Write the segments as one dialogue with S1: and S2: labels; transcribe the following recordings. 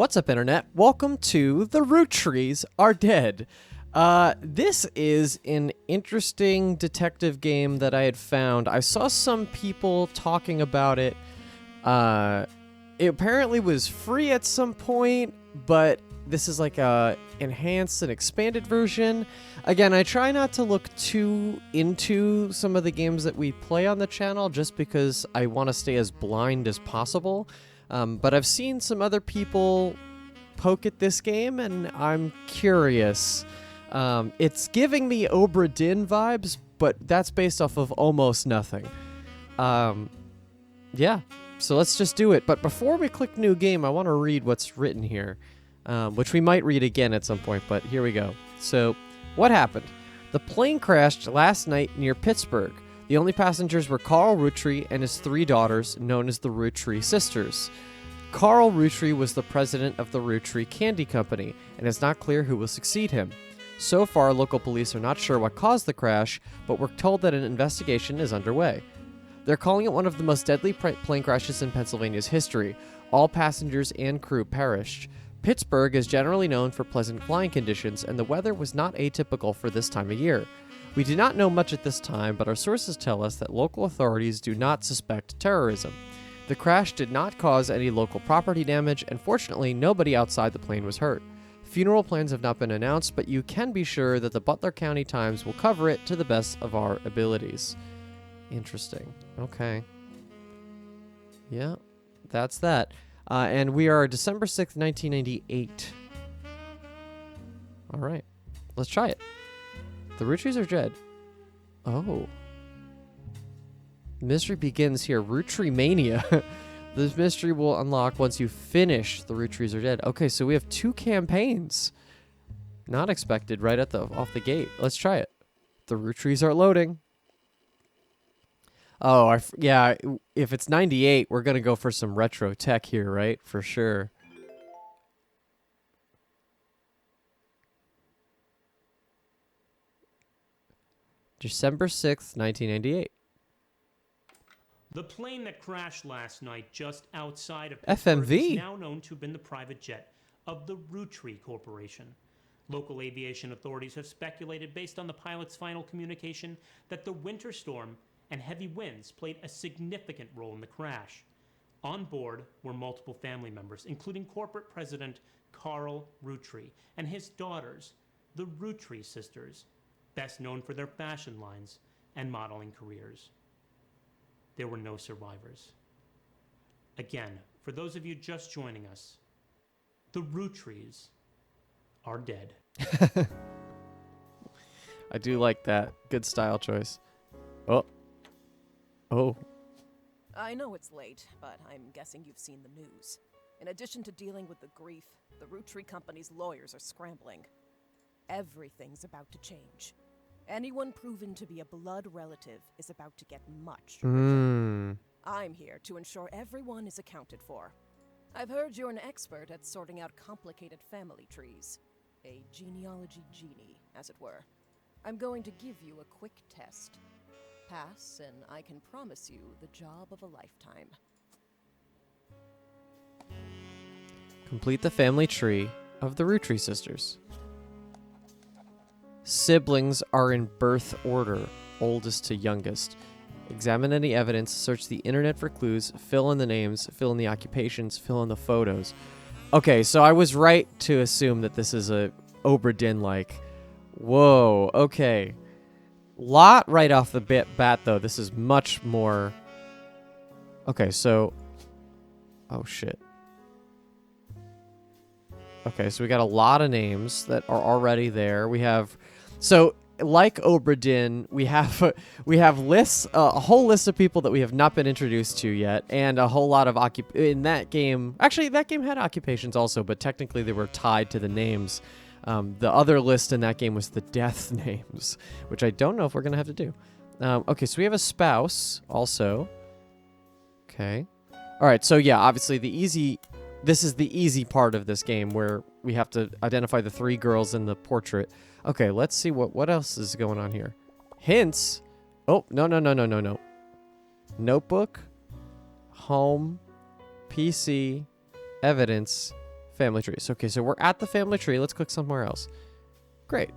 S1: What's up, Internet? Welcome to The Roottrees Are Dead. This is an interesting detective game that I had found. I saw some people talking about it. It apparently was free at some point, but this is like a enhanced and expanded version. Again, I try not to look too into some of the games that we play on the channel just because I want to stay as blind as possible. But I've seen some other people poke at this game, and I'm curious. It's giving me Obra Dinn vibes, but that's based off of almost nothing. Yeah, so let's just do it. But before we click new game, I want to read what's written here, which we might read again at some point, but here we go. So, what happened? The plane crashed last night near Pittsburgh. The only passengers were Carl Roottree and his 3 daughters, known as the Roottrees sisters. Carl Roottrie was the president of the Roottrie Candy Company, and it's not clear who will succeed him. So far, local police are not sure what caused the crash, but we're told that an investigation is underway. They're calling it one of the most deadly plane crashes in Pennsylvania's history. All passengers and crew perished. Pittsburgh is generally known for pleasant flying conditions, and the weather was not atypical for this time of year. We do not know much at this time, but our sources tell us that local authorities do not suspect terrorism. The crash did not cause any local property damage, and fortunately, nobody outside the plane was hurt. Funeral plans have not been announced, but you can be sure that the Butler County Times will cover it to the best of our abilities. Interesting. Okay. Yeah, that's that. And we are December 6th, 1998. All right. Let's try it. The Roottrees are dead. Oh. Mystery begins here. Roottree Mania. This mystery will unlock once you finish The Roottrees Are Dead. Okay, so we have 2 campaigns. Not expected right at off the gate. Let's try it. The Roottrees are loading. Oh, yeah, if it's 98, we're going to go for some retro tech here, right? For sure. December 6th, 1998.
S2: The plane that crashed last night just outside of Pittsburgh
S1: FMV
S2: is now known to have been the private jet of the Roottrie Corporation. Local aviation authorities have speculated, based on the pilot's final communication, that the winter storm and heavy winds played a significant role in the crash. On board were multiple family members, including corporate president Carl Roottree and his daughters, the Roottrees sisters, best known for their fashion lines and modeling careers. There were no survivors. Again, for those of you just joining us, the Roottrees are dead.
S1: I do like that. Good style choice. Oh. Oh.
S3: I know it's late, but I'm guessing you've seen the news. In addition to dealing with the grief, the Roottrie Company's lawyers are scrambling. Everything's about to change. Anyone proven to be a blood relative is about to get much richer. I'm here to ensure everyone is accounted for. I've heard you're an expert at sorting out complicated family trees. A genealogy genie, as it were. I'm going to give you a quick test. Pass, and I can promise you the job of a lifetime.
S1: Complete the family tree of the Roottrie sisters. Siblings are in birth order, oldest to youngest. Examine any evidence, search the internet for clues, fill in the names, fill in the occupations, fill in the photos. Okay, so I was right to assume that this is a Obra Dinn-like. Whoa, okay. Lot right off the bat, though. This is much more... Okay, so... Oh, shit. Okay, so we got a lot of names that are already there. We have... So, like Obra Dinn, we have lists, a whole list of people that we have not been introduced to yet, and a whole lot of in that game. Actually, that game had occupations also, but technically they were tied to the names. The other list in that game was the death names, which I don't know if we're gonna have to do. Okay, so we have a spouse also. Okay, all right. So yeah, obviously this is the easy part of this game where we have to identify the 3 girls in the portrait. Okay, let's see what else is going on here. Hints. Oh, no. Notebook, home, PC, evidence, family tree. So, okay, so we're at the family tree. Let's click somewhere else. Great.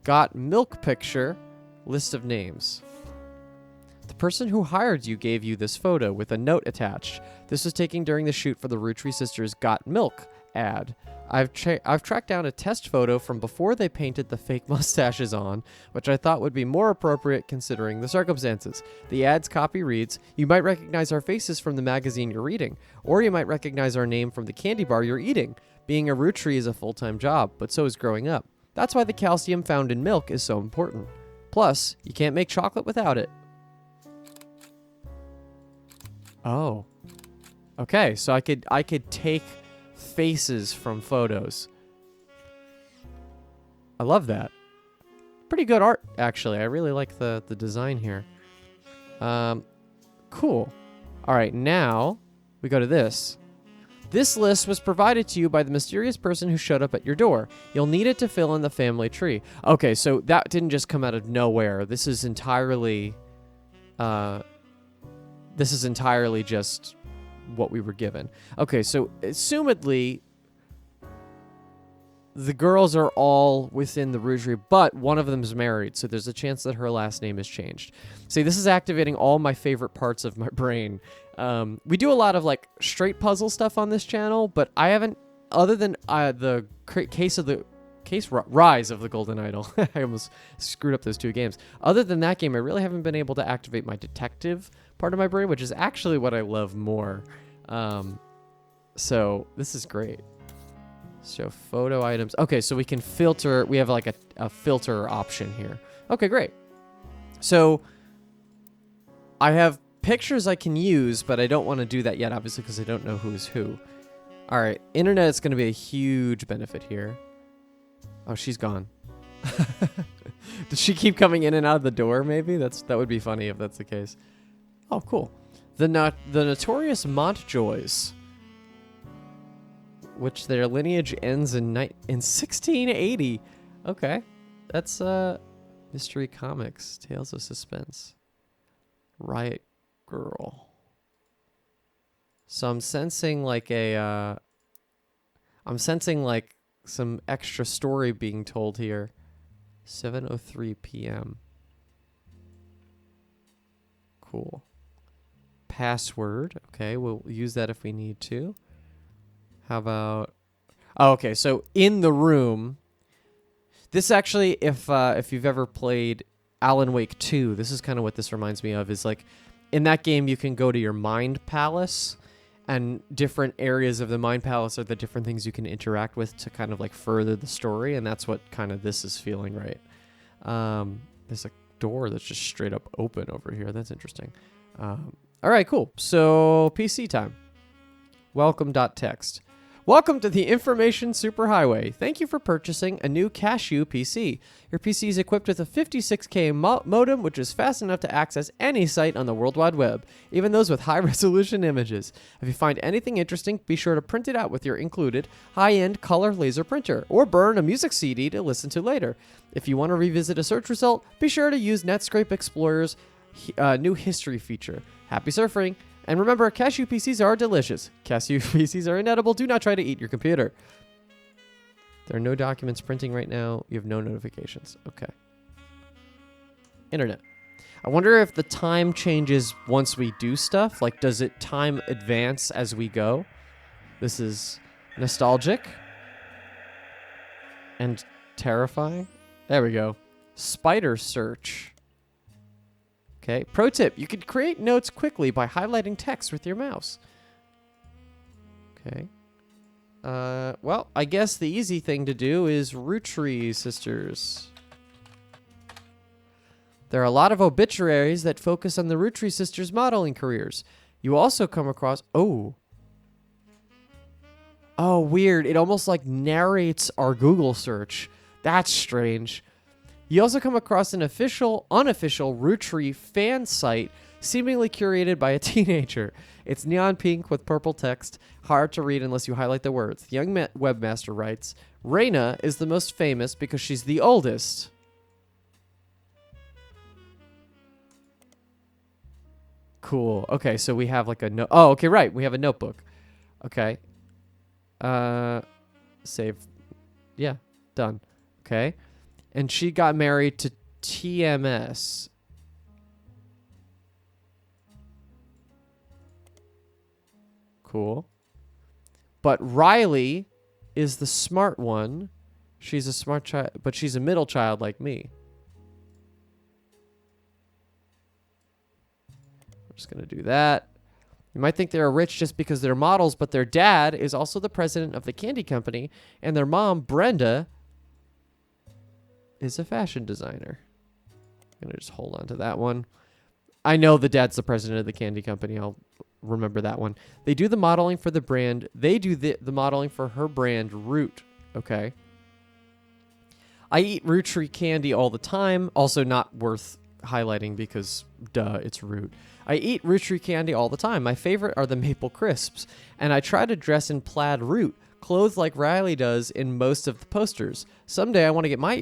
S1: Got milk picture, list of names. The person who hired you gave you this photo with a note attached. This was taken during the shoot for the Roottrees Sisters Got Milk ad. I've tracked down a test photo from before they painted the fake mustaches on, which I thought would be more appropriate considering the circumstances. The ad's copy reads, "You might recognize our faces from the magazine you're reading, or you might recognize our name from the candy bar you're eating. Being a Rootree is a full-time job, but so is growing up. That's why the calcium found in milk is so important. Plus, you can't make chocolate without it." Oh. Okay, so I could take faces from photos. I love that. Pretty good art, actually. I really like the design here. Cool. All right, now we go to this. This list was provided to you by the mysterious person who showed up at your door. You'll need it to fill in the family tree. Okay, so that didn't just come out of nowhere. This is entirely just what we were given. Okay, so assumedly the girls are all within the Rootree, but one of them is married, so there's a chance that her last name is changed. See, this is activating all my favorite parts of my brain. We do a lot of like straight puzzle stuff on this channel, but I haven't, other than the Rise of the Golden Idol. I almost screwed up those two games. Other than that game, I really haven't been able to activate my detective part of my brain, which is actually what I love more. So this is great. Show photo items. Okay, so we can filter. We have like a filter option here. Okay, great. So I have pictures I can use, but I don't want to do that yet, obviously, because I don't know who's who. All right, internet is going to be a huge benefit here. Oh, she's gone. Does she keep coming in and out of the door, maybe? That would be funny if that's the case. Oh, cool. The notorious Montjoys, which their lineage ends in 1680. Okay. That's Mystery Comics, Tales of Suspense. Riot Girl. So I'm sensing like some extra story being told here. 7:03 p.m. Cool. Password. Okay, we'll use that if we need to. How about... Oh, okay, so in the room... This actually, if you've ever played Alan Wake 2, this is kind of what this reminds me of, is like, in that game you can go to your Mind Palace, and different areas of the Mind Palace are the different things you can interact with to kind of like further the story, and that's what kind of this is feeling, right? There's a door that's just straight up open over here. That's interesting. All right, cool. So PC time. Welcome.txt. Welcome to the Information Superhighway. Thank you for purchasing a new Cashew PC. Your PC is equipped with a 56K modem, which is fast enough to access any site on the World Wide Web, even those with high-resolution images. If you find anything interesting, be sure to print it out with your included high-end color laser printer, or burn a music CD to listen to later. If you want to revisit a search result, be sure to use Netscape Explorer's new history feature. Happy surfing! And remember, Cashew PCs are delicious. Cashew PCs are inedible. Do not try to eat your computer. There are no documents printing right now. You have no notifications. Okay. Internet. I wonder if the time changes once we do stuff. Like, does it time advance as we go? This is nostalgic and terrifying. There we go. Spider search. Okay. Pro tip, you can create notes quickly by highlighting text with your mouse. Okay. Well, I guess the easy thing to do is Roottrees Sisters. There are a lot of obituaries that focus on the Roottrees Sisters' modeling careers. You also come across... Oh, weird. It almost like narrates our Google search. That's strange. You also come across an unofficial Rootree fan site seemingly curated by a teenager. It's neon pink with purple text, hard to read unless you highlight the words. The young webmaster writes, Reina is the most famous because she's the oldest. Cool. Okay, so we have like a note. Oh, okay, right. We have a notebook. Okay. Save. Yeah, done. Okay. And she got married to TMS. Cool. But Riley is the smart one. She's a smart child, but she's a middle child like me. I'm just going to do that. You might think they're rich just because they're models, but their dad is also the president of the candy company, and their mom, Brenda, is a fashion designer. I'm going to just hold on to that one. I know the dad's the president of the candy company. I'll remember that one. They do the modeling for the brand. They do the modeling for her brand, Root. Okay. I eat Roottrees candy all the time. Also not worth highlighting because, duh, it's Root. I eat Roottrees candy all the time. My favorite are the maple crisps. And I try to dress in plaid Root, clothes like Riley does in most of the posters. Someday I want to get my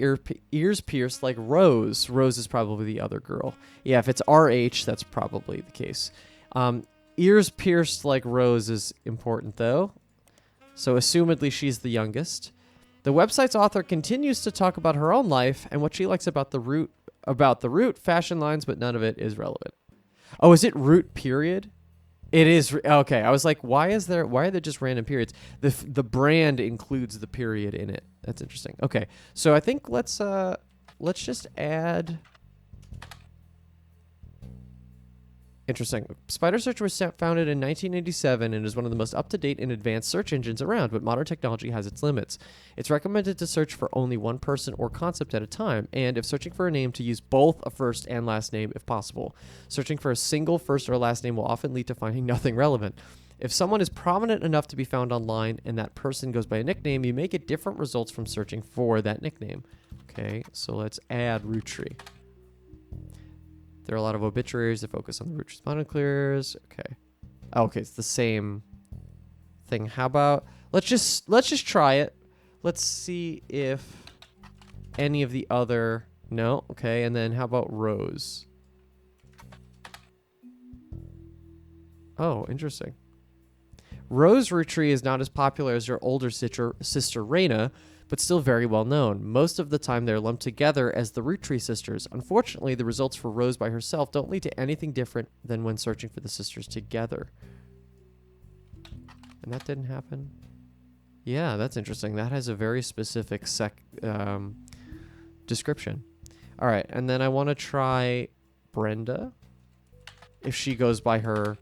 S1: ears pierced like Rose. Rose is probably the other girl. Yeah, if it's RH, that's probably the case. Ears pierced like Rose is important, though. So assumedly she's the youngest. The website's author continues to talk about her own life and what she likes about the Root fashion lines, but none of it is relevant. Oh, is it Root period? It is. Okay, I was like, why are there just random periods? The brand includes the period in it. That's interesting. Okay, so I think let's just add. Interesting. Spider Search was founded in 1987 and is one of the most up-to-date and advanced search engines around, but modern technology has its limits. It's recommended to search for only one person or concept at a time, and if searching for a name, to use both a first and last name if possible. Searching for a single first or last name will often lead to finding nothing relevant. If someone is prominent enough to be found online and that person goes by a nickname, you may get different results from searching for that nickname. Okay, so let's add Roottrees. There are a lot of obituaries that focus on the Roottrees monocules. Okay. Okay, it's the same thing. How about let's just try it. Let's see if any of the other no. Okay, and then how about Rose? Oh, interesting. Rose Roottrees is not as popular as her older sister Raina, but still very well known. Most of the time they're lumped together as the Roottrees sisters. Unfortunately, the results for Rose by herself don't lead to anything different than when searching for the sisters together. And that didn't happen? Yeah, that's interesting. That has a very specific description. All right, and then I want to try Brenda. If she goes by her...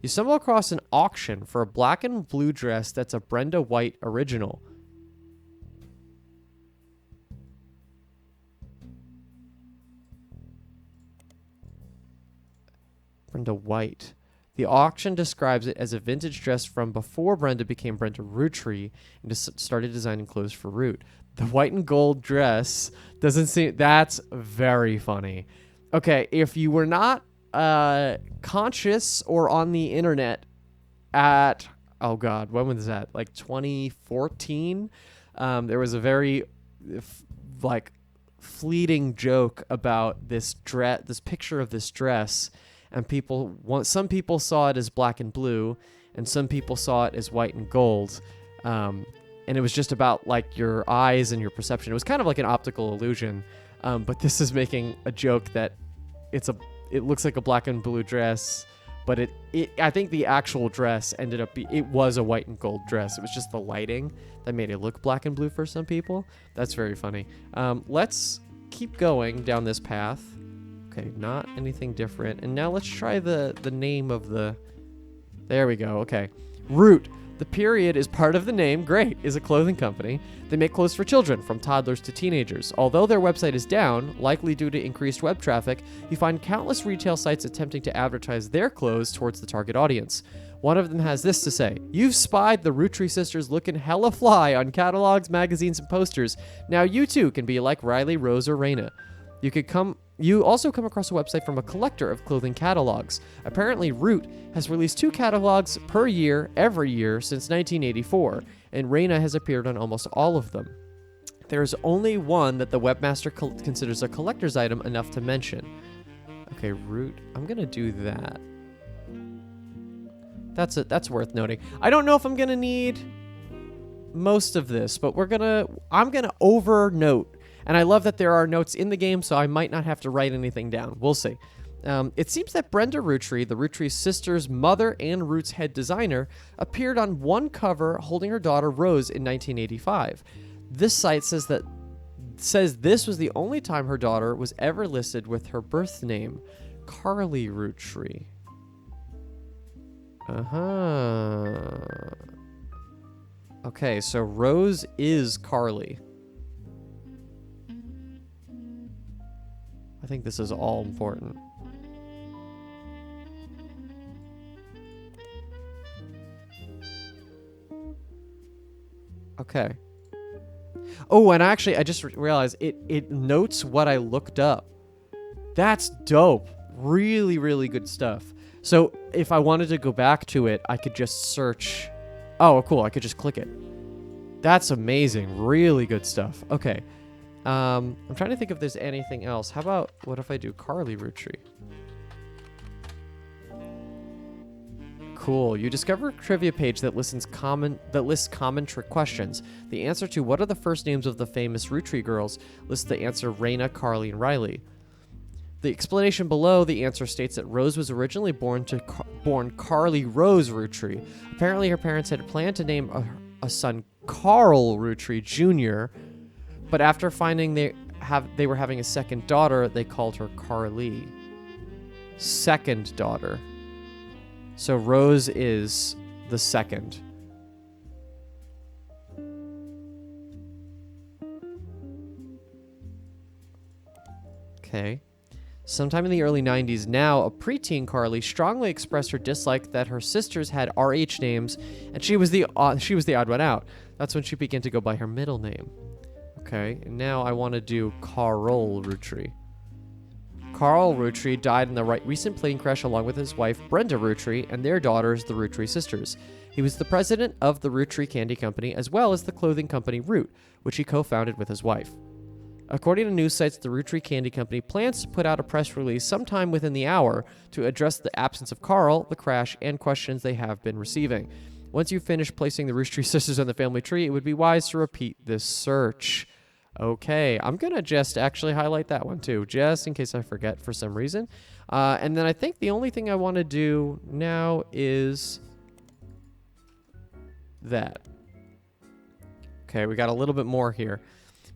S1: You stumble across an auction for a black and blue dress that's a Brenda White original. Brenda White. The auction describes it as a vintage dress from before Brenda became Brenda Roottrees and just started designing clothes for Root. The white and gold dress doesn't seem... That's very funny. Okay, if you were not conscious or on the internet at... Oh, God, when was that? Like 2014? There was a very, fleeting joke about this picture of this dress. And some people saw it as black and blue, and some people saw it as white and gold. And it was just about like your eyes and your perception. It was kind of like an optical illusion. But this is making a joke that it looks like a black and blue dress, but I think the actual dress ended up it was a white and gold dress. It was just the lighting that made it look black and blue for some people. That's very funny. Let's keep going down this path. Okay, not anything different. And now let's try the name of the... There we go, okay. Root. The period is part of the name. Great. Is a clothing company. They make clothes for children, from toddlers to teenagers. Although their website is down, likely due to increased web traffic, you find countless retail sites attempting to advertise their clothes towards the target audience. One of them has this to say: "You've spied the Roottrees sisters looking hella fly on catalogs, magazines, and posters. Now you too can be like Riley, Rose, or Raina." You also come across a website from a collector of clothing catalogs. Apparently, Root has released 2 catalogs per year, every year, since 1984, and Raina has appeared on almost all of them. There's only one that the webmaster considers a collector's item enough to mention. Okay, Root. I'm going to do that. That's worth noting. I don't know if I'm going to need most of this, but I'm gonna overnote. And I love that there are notes in the game, so I might not have to write anything down. We'll see. It seems that Brenda Rootree, the Rootree sisters' mother and Root's head designer, appeared on one cover holding her daughter Rose in 1985. This site says this was the only time her daughter was ever listed with her birth name, Carly Rootree. Okay, so Rose is Carly. I think this is all important. Okay. Oh, and actually, I just realized it notes what I looked up. That's dope. Really, really good stuff. So if I wanted to go back to it, I could just search. Oh, cool. I could just click it. That's amazing. Really good stuff. Okay. I'm trying to think if there's anything else. How about, what if I do Carly Rootree? Cool. You discover a trivia page that lists common trick questions. The answer to what are the first names of the famous Rootree girls lists the answer Raina, Carly, and Riley. The explanation below the answer states that Rose was originally born Carly Rose Rootree. Apparently, her parents had planned to name a son Carl Rootree Jr., but after finding they were having a second daughter, they called her Carly. Second daughter. So Rose is the second. Okay. Sometime in the early 90s, now a preteen Carly strongly expressed her dislike that her sisters had RH names, and she was the odd one out. That's when she began to go by her middle name. Okay, and now I want to do Carl Rootree. Carl Rootree died in the recent plane crash along with his wife Brenda Rootree and their daughters, the Rootree sisters. He was the president of the Rootree Candy Company as well as the clothing company Root, which he co-founded with his wife. According to news sites, the Rootree Candy Company plans to put out a press release sometime within the hour to address the absence of Carl, the crash, and questions they have been receiving. Once you finish placing the Rootree sisters on the family tree, it would be wise to repeat this search. Okay, I'm going to just actually highlight that one too, just in case I forget for some reason. And then I think the only thing I want to do now is that. Okay, we got a little bit more here.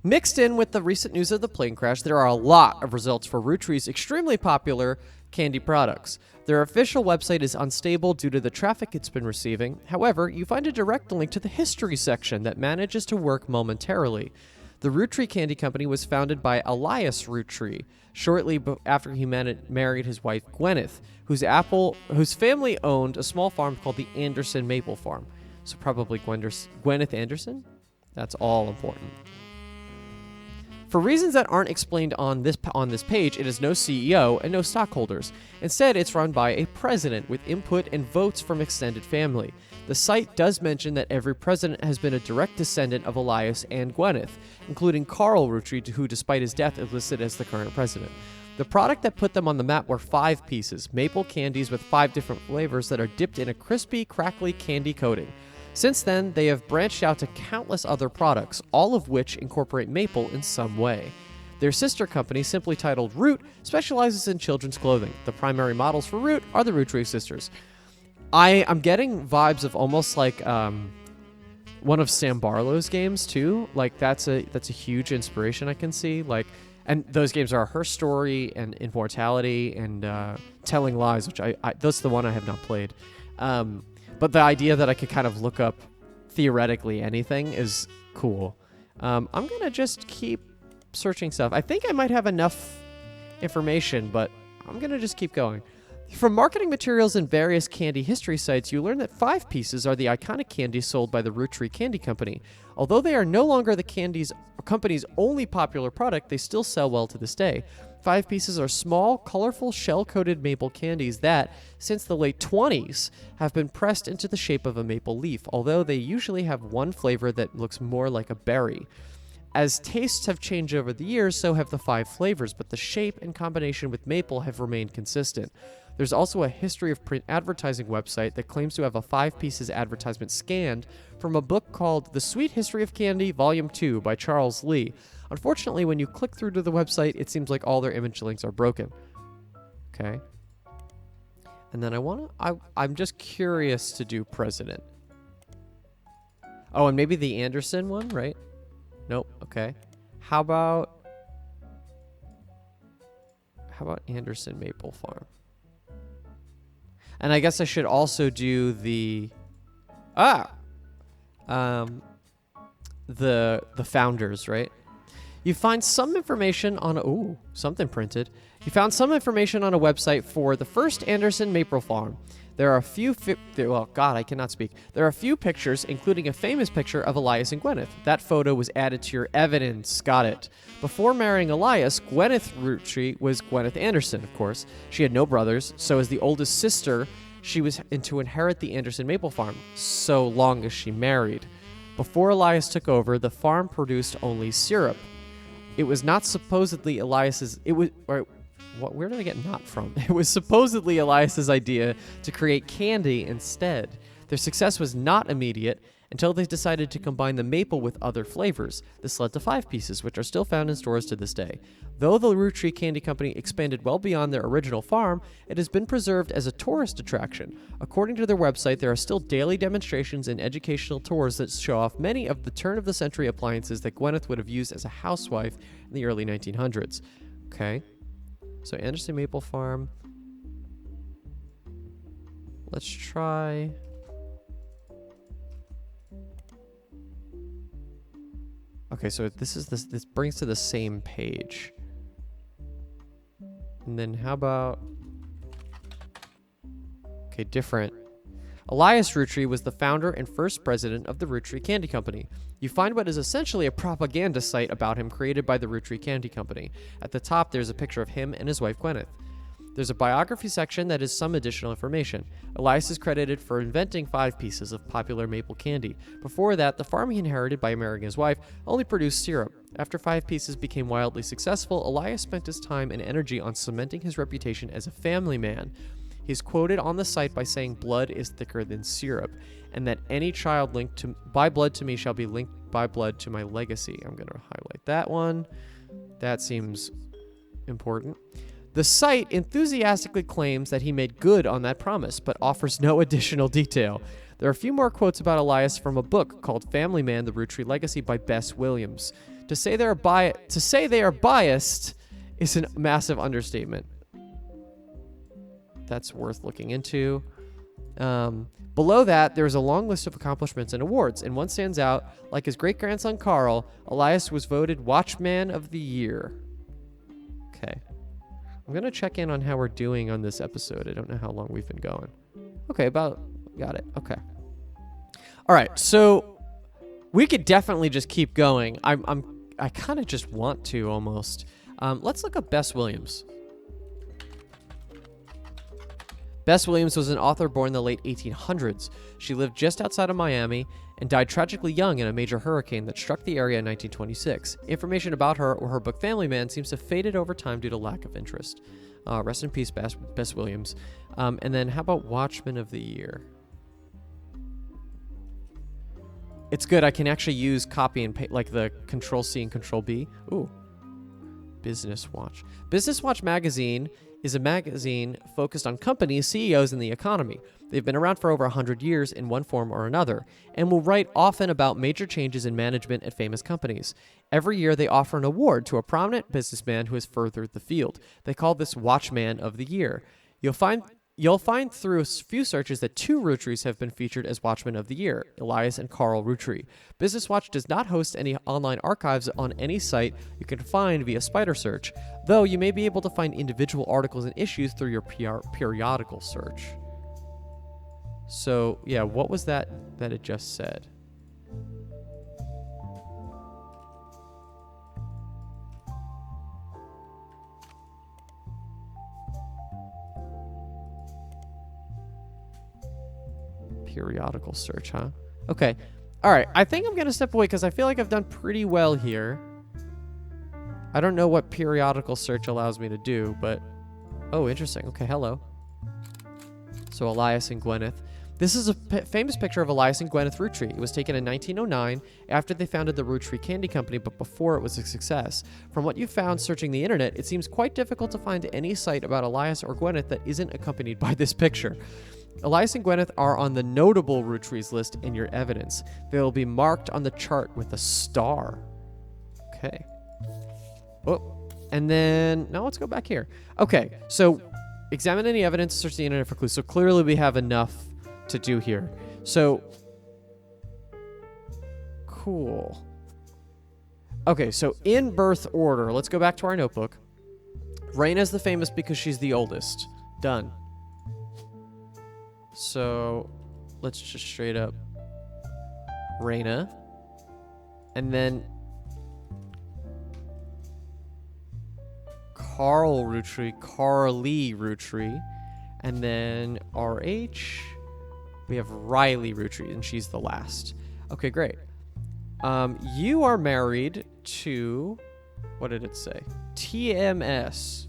S1: Mixed in with the recent news of the plane crash, there are a lot of results for Rootree's extremely popular candy products. Their official website is unstable due to the traffic it's been receiving. However, you find a direct link to the history section that manages to work momentarily. The Rootree Candy Company was founded by Elias Rootree, shortly after he married his wife Gwyneth, whose family owned a small farm called the Anderson Maple Farm. So probably Gwyneth Anderson? That's all important. For reasons that aren't explained on this page, it has no CEO and no stockholders. Instead, it's run by a president with input and votes from extended family. The site does mention that every president has been a direct descendant of Elias and Gwyneth, including Carl Rootree, who despite his death is listed as the current president. The product that put them on the map were 5 pieces, maple candies with 5 different flavors that are dipped in a crispy, crackly candy coating. Since then, they have branched out to countless other products, all of which incorporate maple in some way. Their sister company, simply titled Root, specializes in children's clothing. The primary models for Root are the Rootree sisters. I'm getting vibes of almost like one of Sam Barlow's games too. Like that's a huge inspiration I can see. Like, and those games are Her Story and Immortality and Telling Lies, which I that's the one I have not played. But the idea that I could kind of look up theoretically anything is cool. I'm going to just keep searching stuff. I think I might have enough information, but I'm going to just keep going. From marketing materials and various candy history sites, you learn that 5 pieces are the iconic candies sold by the Rootree Candy Company. Although they are no longer the company's only popular product, they still sell well to this day. 5 pieces are small, colorful, shell-coated maple candies that, since the late 20s, have been pressed into the shape of a maple leaf, although they usually have one flavor that looks more like a berry. As tastes have changed over the years, so have the 5 flavors, but the shape and combination with maple have remained consistent. There's also a history of print advertising website that claims to have a 5 pieces advertisement scanned from a book called The Sweet History of Candy, Volume 2 by Charles Lee. Unfortunately, when you click through to the website, it seems like all their image links are broken. Okay. And then I'm just curious to do president. Oh, and maybe the Anderson one, right? Nope. Okay. How about Anderson Maple Farm? And I guess I should also do the founders, right? You find some information on something printed. You found some information on a website for the first Anderson Maple Farm. There are a few There are a few pictures, including a famous picture of Elias and Gwyneth. That photo was added to your evidence. Got it. Before marrying Elias, Gwyneth Roottree was Gwyneth Anderson, of course. She had no brothers, so as the oldest sister, she was to inherit the Anderson Maple Farm, so long as she married. Before Elias took over, the farm produced only syrup. It was not supposedly Elias's... Where did I get not from? It was supposedly Elias's idea to create candy instead. Their success was not immediate until they decided to combine the maple with other flavors. This led to 5 pieces, which are still found in stores to this day. Though the Roottrees Candy Company expanded well beyond their original farm, it has been preserved as a tourist attraction. According to their website, there are still daily demonstrations and educational tours that show off many of the turn-of-the-century appliances that Gwyneth would have used as a housewife in the early 1900s. Okay. So Anderson Maple Farm. Let's try... Okay, so this brings to the same page. And then how about... Okay, different. Elias Roottree was the founder and first president of the Roottrees Candy Company. You find what is essentially a propaganda site about him created by the Roottrees Candy Company. At the top, there's a picture of him and his wife, Gwyneth. There's a biography section that is some additional information. Elias is credited for inventing 5 pieces of popular maple candy. Before that, the farm he inherited by marrying his wife only produced syrup. After 5 pieces became wildly successful, Elias spent his time and energy on cementing his reputation as a family man. He's quoted on the site by saying blood is thicker than syrup, and that any child linked by blood to me shall be linked by blood to my legacy. I'm going to highlight that one. That seems important. The site enthusiastically claims that he made good on that promise, but offers no additional detail. There are a few more quotes about Elias from a book called Family Man: The Roottrees Legacy by Bess Williams. To say they are biased is a massive understatement. That's worth looking into. Below that, there's a long list of accomplishments and awards, and one stands out. Like his great-grandson Carl, Elias was voted Watchman of the Year. Okay. I'm going to check in on how we're doing on this episode. I don't know how long we've been going. Okay, got it. Okay. All right, so we could definitely just keep going. I kind of just want to almost. Let's look up Bess Williams. Bess Williams was an author born in the late 1800s. She lived just outside of Miami and died tragically young in a major hurricane that struck the area in 1926. Information about her or her book Family Man seems to have faded over time due to lack of interest. Rest in peace, Bess Williams. And then how about Watchman of the Year? It's good. I can actually use copy and paste, like the Control-C and Control-B. Ooh. Business Watch. Business Watch magazine is a magazine focused on companies, CEOs, and the economy. They've been around for over 100 years in one form or another, and will write often about major changes in management at famous companies. Every year, they offer an award to a prominent businessman who has furthered the field. They call this Watchman of the Year. You'll find through a few searches that 2 Rootrees have been featured as Watchmen of the Year, Elias and Carl Roottree. Business Watch does not host any online archives on any site you can find via spider search, though you may be able to find individual articles and issues through your periodical search. So, yeah, what was that it just said? Periodical search, huh? Okay. All right. I think I'm going to step away because I feel like I've done pretty well here. I don't know what periodical search allows me to do, but... Oh, interesting. Okay, hello. So Elias and Gwyneth. This is a famous picture of Elias and Gwyneth Rootree. It was taken in 1909 after they founded the Rootree Candy Company, but before it was a success. From what you found searching the internet, it seems quite difficult to find any site about Elias or Gwyneth that isn't accompanied by this picture. Elias and Gwyneth are on the notable Rootrees list in your evidence. They will be marked on the chart with a star. Okay. Oh, and then, now let's go back here. Okay, so examine any evidence, search the internet for clues. So clearly we have enough to do here. So, cool. Okay, so in birth order, let's go back to our notebook. Raina's the famous because she's the oldest. Done. So, let's just straight up Raina. And then Carl Rootree, Carly Rootree. And then RH, we have Riley Rootree, and she's the last. Okay, great. You are married to, what did it say? TMS.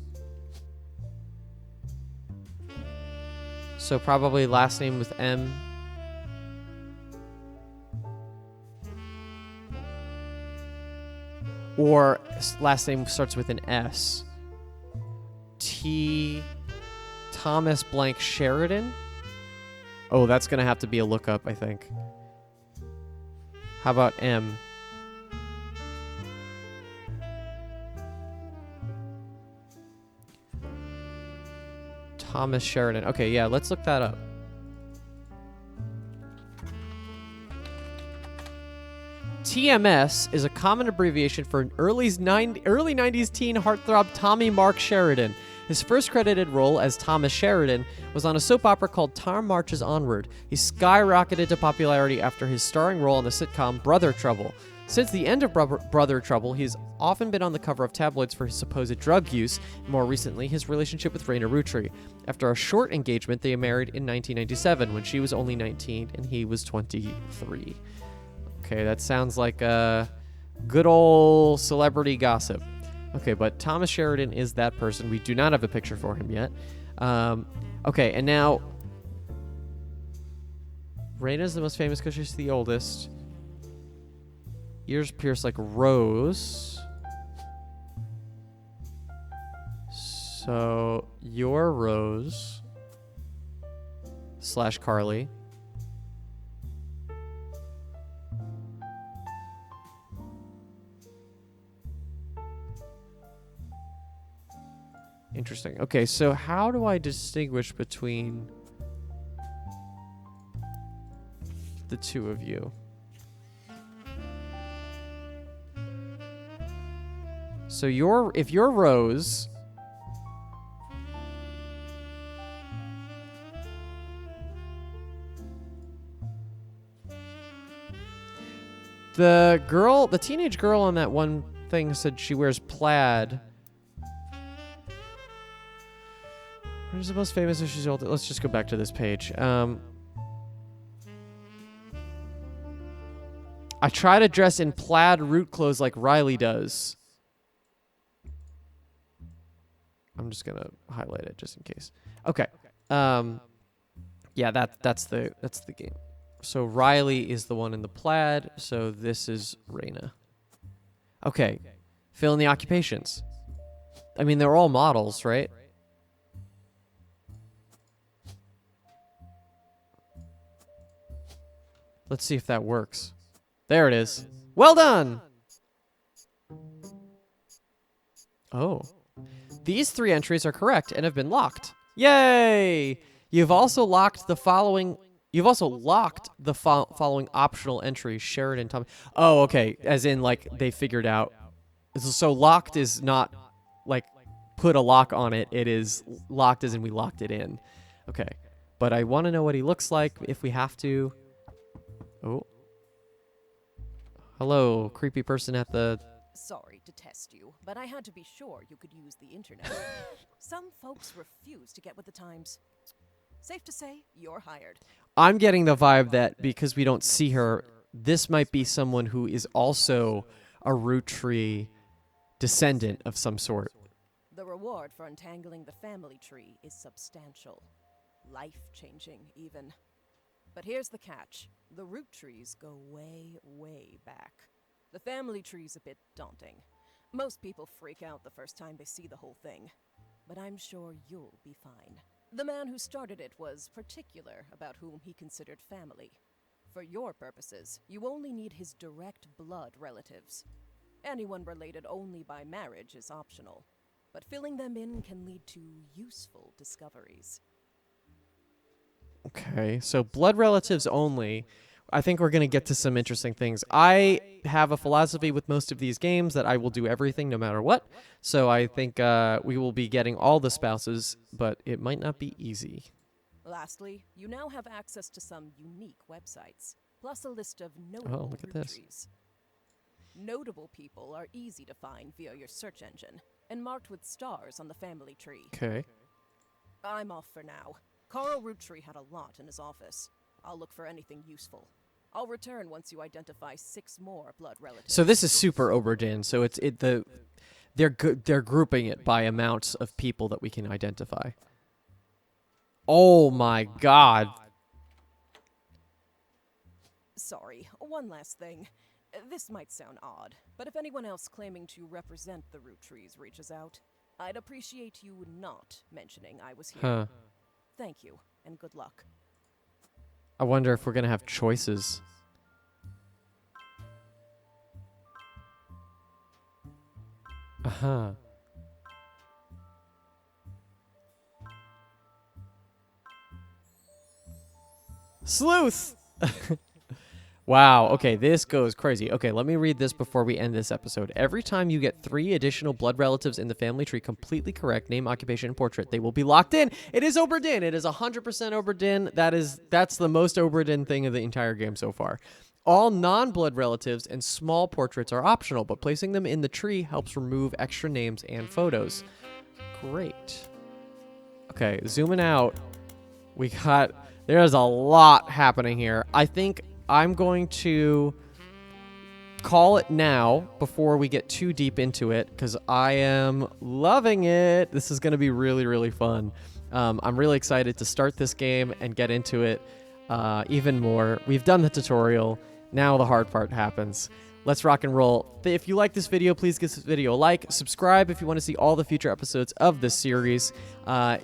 S1: So probably last name with M. Or last name starts with an S. Thomas blank Sheridan? Oh, that's going to have to be a lookup, I think. How about M? Thomas Sheridan. Okay, yeah, let's look that up. TMS is a common abbreviation for an early 90s teen heartthrob Tommy Mark Sheridan. His first credited role as Thomas Sheridan was on a soap opera called Time Marches Onward. He skyrocketed to popularity after his starring role on the sitcom Brother Trouble. Since the end of Brother Trouble, he's often been on the cover of tabloids for his supposed drug use, and more recently, his relationship with Raina Rootree. After a short engagement, they married in 1997 when she was only 19 and he was 23. Okay, that sounds like a good old celebrity gossip. Okay, but Thomas Sheridan is that person. We do not have a picture for him yet. Okay, and now Raina's the most famous because she's the oldest. Ears pierced like Rose. So you're Rose / Carly. Interesting. Okay, so how do I distinguish between the two of you? So if you're Rose, the teenage girl on that one thing said she wears plaid. Who's the most famous if she's old? Let's just go back to this page. I try to dress in plaid root clothes like Riley does. I'm just gonna highlight it just in case. Okay. Yeah, that's the game. So Riley is the one in the plaid. So this is Raina. Okay. Fill in the occupations. I mean, they're all models, right? Let's see if that works. There it is. Well done! Oh. These 3 entries are correct and have been locked. Yay! You've also locked the following following optional entries, Sheridan, Tommy. Oh, okay. As in, like, they figured out. So locked is not, like, put a lock on it. It is locked as in we locked it in. Okay. But I want to know what he looks like if we have to. Oh. Hello, creepy person at the...
S3: Sorry to test you, but I had to be sure you could use the internet. Some folks refuse to get with the times. Safe to say, you're hired.
S1: I'm getting the vibe that because we don't see her, this might be someone who is also a Rootree descendant of some sort.
S3: The reward for untangling the family tree is substantial. life-changing, even. But here's the catch. The root trees go way, way back. The family tree's a bit daunting. Most people freak out the first time they see the whole thing. But I'm sure you'll be fine. The man who started it was particular about whom he considered family. For your purposes, you only need his direct blood relatives. Anyone related only by marriage is optional, but filling them in can lead to useful discoveries.
S1: Okay, so blood relatives only. I think we're going to get to some interesting things. I have a philosophy with most of these games that I will do everything no matter what. So I think we will be getting all the spouses, but it might not be easy.
S3: Lastly, you now have access to some unique websites, plus a list of notable
S1: look at
S3: root
S1: this.
S3: trees. Notable people are easy to find via your search engine, and marked with stars on the family tree.
S1: Okay.
S3: I'm off for now. Carl Roottree had a lot in his office. I'll look for anything useful. I'll return once you identify 6 more blood relatives.
S1: So this is super Oberdin. So they're grouping it by amounts of people that we can identify. Oh my god.
S3: Sorry, one last thing. This might sound odd, but if anyone else claiming to represent the root trees reaches out, I'd appreciate you not mentioning I was here.
S1: Huh.
S3: Thank you, and good luck.
S1: I wonder if we're going to have choices. Uh-huh. Sleuth! Wow, okay, this goes crazy. Okay, let me read this before we end this episode. Every time you get 3 additional blood relatives in the family tree completely correct, name, occupation, and portrait, they will be locked in. It is Oberdin. It is 100% Oberdin. That's the most Oberdin thing of the entire game so far. All non-blood relatives and small portraits are optional, but placing them in the tree helps remove extra names and photos. Great. Okay, zooming out. There's a lot happening here. I think I'm going to call it now before we get too deep into it because I am loving it. This is going to be really, really fun. I'm really excited to start this game and get into it even more. We've done the tutorial. Now the hard part happens. Let's rock and roll. If you like this video, please give this video a like. Subscribe if you want to see all the future episodes of this series.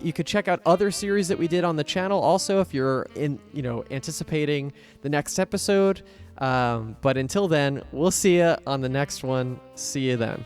S1: You could check out other series that we did on the channel. Also, if you're anticipating the next episode. But until then, we'll see you on the next one. See you then.